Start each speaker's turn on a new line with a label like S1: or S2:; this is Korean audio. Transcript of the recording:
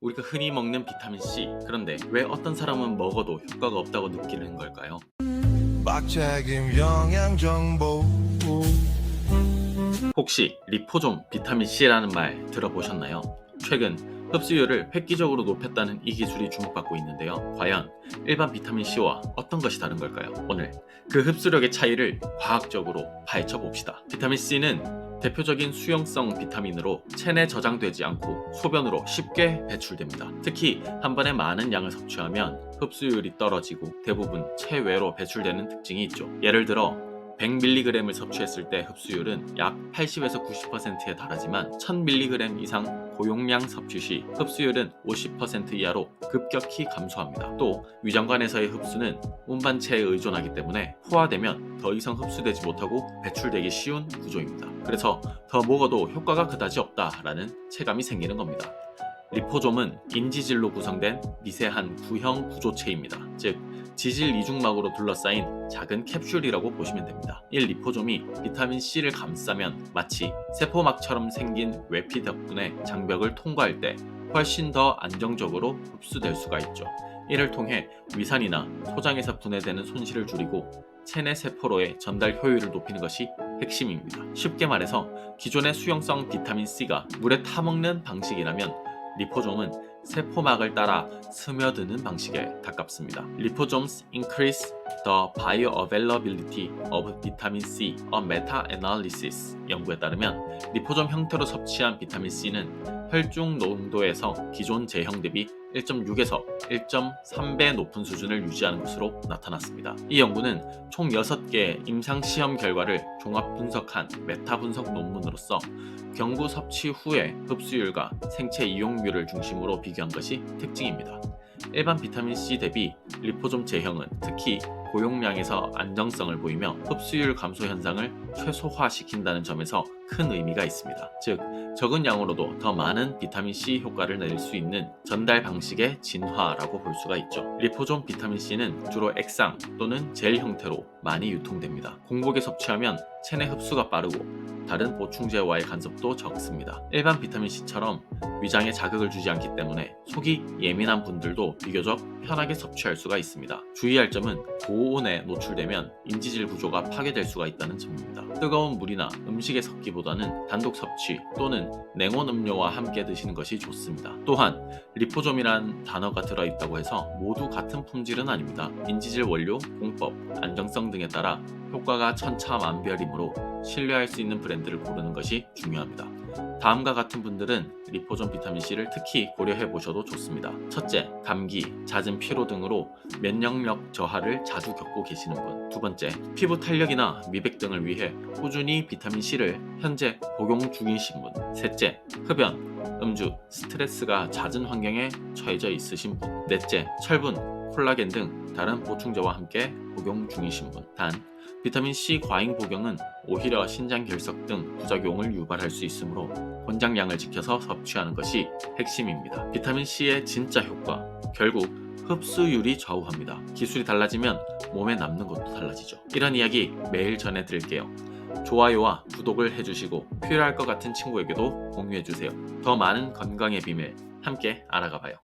S1: 우리가 흔히 먹는 비타민 C. 그런데 왜 어떤 사람은 먹어도 효과가 없다고 느끼는 걸까요?
S2: 막책임 영양 정보.
S1: 혹시 리포좀 비타민 C라는 말 들어보셨나요? 최근 흡수율을 획기적으로 높였다는 이 기술이 주목받고 있는데요. 과연 일반 비타민 C와 어떤 것이 다른 걸까요? 오늘 그 흡수력의 차이를 과학적으로 파헤쳐 봅시다. 비타민 C는 대표적인 수용성 비타민으로 체내에 저장되지 않고 소변으로 쉽게 배출됩니다. 특히 한 번에 많은 양을 섭취하면 흡수율이 떨어지고 대부분 체외로 배출되는 특징이 있죠. 예를 들어 100mg을 섭취했을 때 흡수율은 약 80에서 90%에 달하지만 1000mg 이상 고용량 섭취 시 흡수율은 50% 이하로 급격히 감소합니다. 또 위장관에서의 흡수는 운반체에 의존하기 때문에 포화되면 더 이상 흡수되지 못하고 배출되기 쉬운 구조입니다. 그래서 더 먹어도 효과가 그다지 없다라는 체감이 생기는 겁니다. 리포좀은 인지질로 구성된 미세한 구형 구조체입니다. 즉 지질 이중막으로 둘러싸인 작은 캡슐이라고 보시면 됩니다. 이 리포좀이 비타민 C를 감싸면 마치 세포막처럼 생긴 외피 덕분에 장벽을 통과할 때 훨씬 더 안정적으로 흡수될 수가 있죠. 이를 통해 위산이나 소장에서 분해되는 손실을 줄이고 체내 세포로의 전달 효율을 높이는 것이 핵심입니다. 쉽게 말해서 기존의 수용성 비타민 C가 물에 타먹는 방식이라면 리포좀은 세포막을 따라 스며드는 방식에 가깝습니다. Liposomes increase the bioavailability of vitamin C. A meta-analysis 연구에 따르면 리포좀 형태로 섭취한 비타민 C는 혈중 농도에서 기존 제형 대비 1.6에서 1.3배 높은 수준을 유지하는 것으로 나타났습니다. 이 연구는 총 6개의 임상시험 결과를 종합 분석한 메타 분석 논문으로서 경구 섭취 후의 흡수율과 생체 이용률을 중심으로 비교한 것이 특징입니다. 일반 비타민 C 대비 리포좀 제형은 특히 고용량에서 안정성을 보이며 흡수율 감소 현상을 최소화시킨다는 점에서 큰 의미가 있습니다. 즉, 적은 양으로도 더 많은 비타민 C 효과를 낼 수 있는 전달 방식의 진화라고 볼 수가 있죠. 리포좀 비타민 C는 주로 액상 또는 젤 형태로 많이 유통됩니다. 공복에 섭취하면 체내 흡수가 빠르고 다른 보충제와의 간섭도 적습니다. 일반 비타민 C처럼 위장에 자극을 주지 않기 때문에 속이 예민한 분들도 비교적 편하게 섭취할 수가 있습니다. 주의할 점은 고온에 노출되면 인지질 구조가 파괴될 수가 있다는 점입니다. 뜨거운 물이나 음식에 섞기보다는 단독 섭취 또는 냉온 음료와 함께 드시는 것이 좋습니다. 또한 리포좀이란 단어가 들어있다고 해서 모두 같은 품질은 아닙니다. 인지질 원료, 공법, 안정성 등에 따라 효과가 천차만별이므로 신뢰할 수 있는 브랜드를 고르는 것이 중요합니다. 다음과 같은 분들은 리포좀 비타민C를 특히 고려해 보셔도 좋습니다. 첫째, 감기, 잦은 피로 등으로 면역력 저하를 자주 겪고 계시는 분. 두 번째, 피부 탄력이나 미백 등을 위해 꾸준히 비타민C를 현재 복용 중이신 분. 셋째, 흡연, 음주, 스트레스가 잦은 환경에 처해져 있으신 분. 넷째, 철분, 콜라겐 등 다른 보충제와 함께 복용 중이신 분. 단, 비타민C 과잉 복용은 오히려 신장 결석 등 부작용을 유발할 수 있으므로 권장량을 지켜서 섭취하는 것이 핵심입니다. 비타민C의 진짜 효과, 결국 흡수율이 좌우합니다. 기술이 달라지면 몸에 남는 것도 달라지죠. 이런 이야기 매일 전해드릴게요. 좋아요와 구독을 해주시고 필요할 것 같은 친구에게도 공유해주세요. 더 많은 건강의 비밀 함께 알아가봐요.